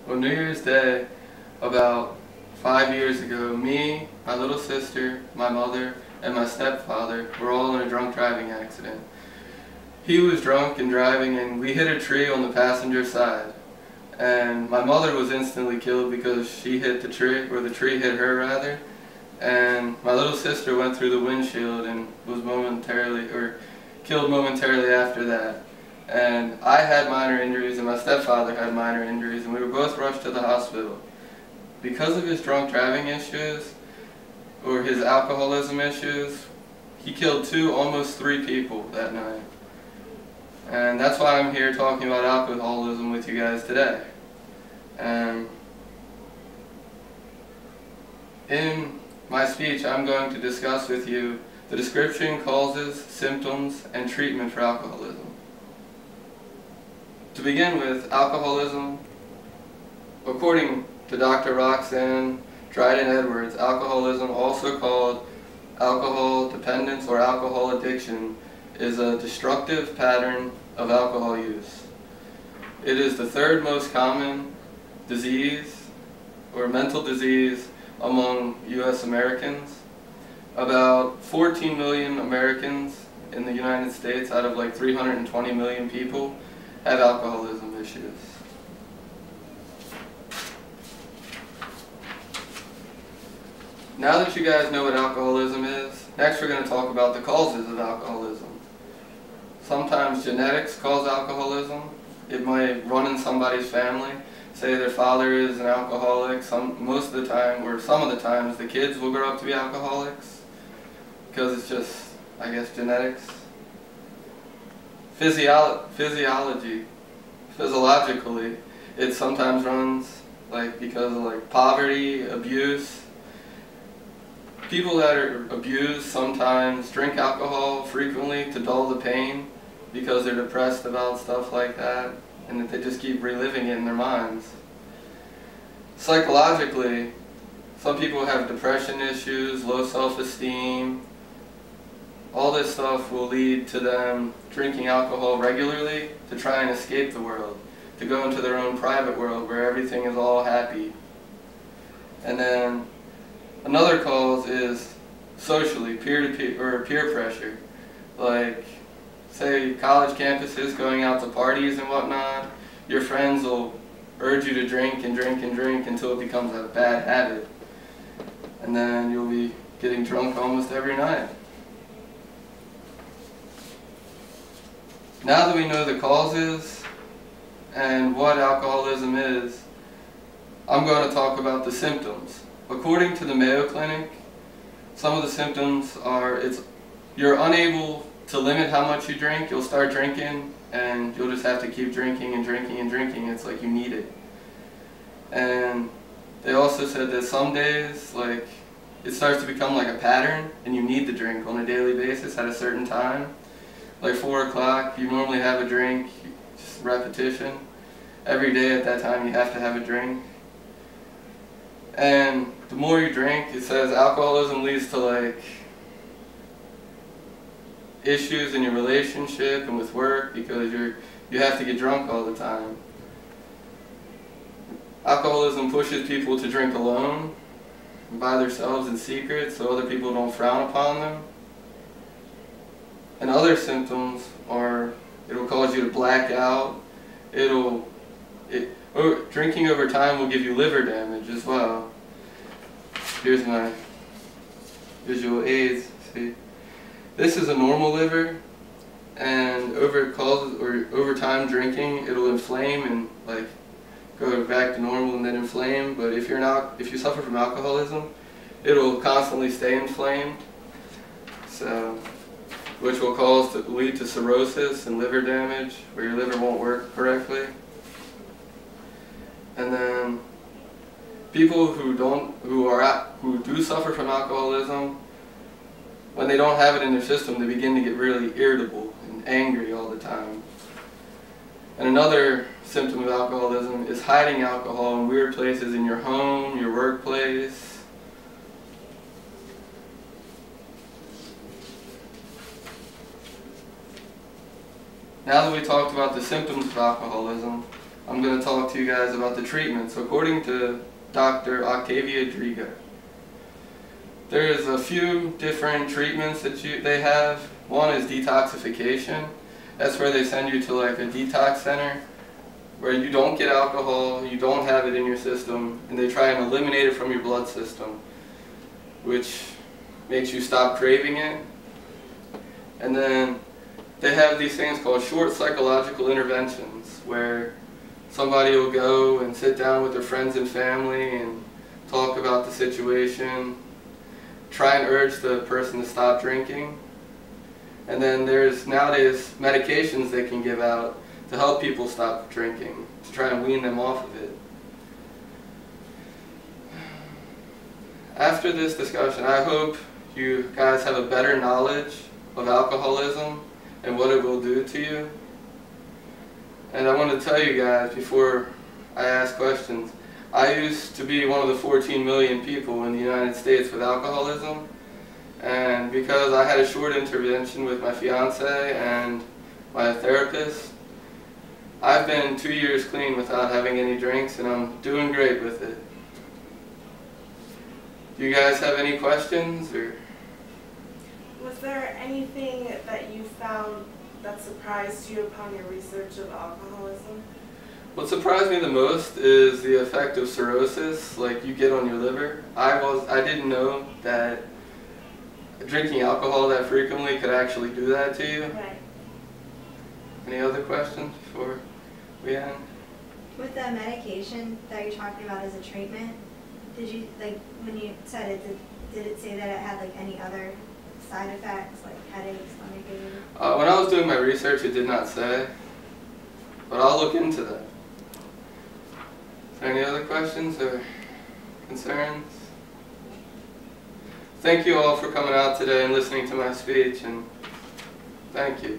Well, New Year's Day, about 5 years ago, me, my little sister, my mother, and my stepfather were all in a drunk driving accident. He was drunk and driving, and we hit a tree on the passenger side. And my mother was instantly killed because she hit the tree, or the tree hit her rather. And my little sister went through the windshield and was killed momentarily after that. And I had minor injuries and my stepfather had minor injuries, and we were both rushed to the hospital. Because of his drunk driving issues, or his alcoholism issues, he killed almost three people that night. And that's why I'm here talking about alcoholism with you guys today. In my speech, I'm going to discuss with you the description, causes, symptoms, and treatment for alcoholism. To begin with, alcoholism, according to Dr. Roxanne Dryden-Edwards, alcoholism, also called alcohol dependence or alcohol addiction, is a destructive pattern of alcohol use. It is the third most common disease or mental disease among U.S. Americans. About 14 million Americans in the United States out of like 320 million people have alcoholism issues. Now that you guys know what alcoholism is, next we're going to talk about the causes of alcoholism. Sometimes genetics cause alcoholism. It might run in somebody's family. Say their father is an alcoholic. Most of the time, or some of the times, the kids will grow up to be alcoholics because it's just, I guess, genetics. Physiologically, it sometimes runs because of poverty, abuse. People that are abused sometimes drink alcohol frequently to dull the pain because they're depressed about stuff like that, and that they just keep reliving it in their minds. Psychologically, some people have depression issues, low self-esteem. All this stuff will lead to them drinking alcohol regularly to try and escape the world, to go into their own private world where everything is all happy. And then another cause is socially, peer-to-peer, or peer pressure. Like, say, college campuses, going out to parties and whatnot, your friends will urge you to drink and drink and drink until it becomes a bad habit. And then you'll be getting drunk almost every night. Now that we know the causes and what alcoholism is, I'm going to talk about the symptoms. According to the Mayo Clinic, some of the symptoms are you're unable to limit how much you drink. You'll start drinking and you'll just have to keep drinking and drinking and drinking. It's like you need it. And they also said that some days, it starts to become like a pattern and you need the drink on a daily basis at a certain time. Like 4 o'clock, you normally have a drink, just repetition. Every day at that time you have to have a drink. And the more you drink, it says alcoholism leads to issues in your relationship and with work because you have to get drunk all the time. Alcoholism pushes people to drink alone, by themselves in secret, so other people don't frown upon them. And other symptoms are, it'll cause you to black out. Drinking over time will give you liver damage as well. Here's my visual aids. See, this is a normal liver, and over time drinking, it'll inflame and go back to normal and then inflame. But if you suffer from alcoholism, it'll constantly stay inflamed. Which will lead to cirrhosis and liver damage, where your liver won't work correctly. And then people who do suffer from alcoholism, when they don't have it in their system, they begin to get really irritable and angry all the time. And another symptom of alcoholism is hiding alcohol in weird places in your home, your workplace. Now that we talked about the symptoms of alcoholism, I'm going to talk to you guys about the treatments according to Dr. Octavia Driga. There's a few different treatments that they have. One is detoxification. That's where they send you to like a detox center where you don't get alcohol, you don't have it in your system, and they try and eliminate it from your blood system, which makes you stop craving it. And then they have these things called short psychological interventions where somebody will go and sit down with their friends and family and talk about the situation, try and urge the person to stop drinking. And then there's nowadays medications they can give out to help people stop drinking, to try and wean them off of it. After this discussion, I hope you guys have a better knowledge of alcoholism and what it will do to you. And I want to tell you guys before I ask questions, I used to be one of the 14 million people in the United States with alcoholism, and because I had a short intervention with my fiance and my therapist, I've been 2 years clean without having any drinks, and I'm doing great with it. Do you guys have any questions? Or? Was there anything that you found that surprised you upon your research of alcoholism? What surprised me the most is the effect of cirrhosis, like you get on your liver. I didn't know that drinking alcohol that frequently could actually do that to you. Right. Any other questions before we end? With the medication that you're talking about as a treatment, did you, like, when you said it, did it say that it had, like, any other side effects, like headaches, stomach ache? When I was doing my research, it did not say, but I'll look into that. Is there any other questions or concerns? Thank you all for coming out today and listening to my speech, and thank you.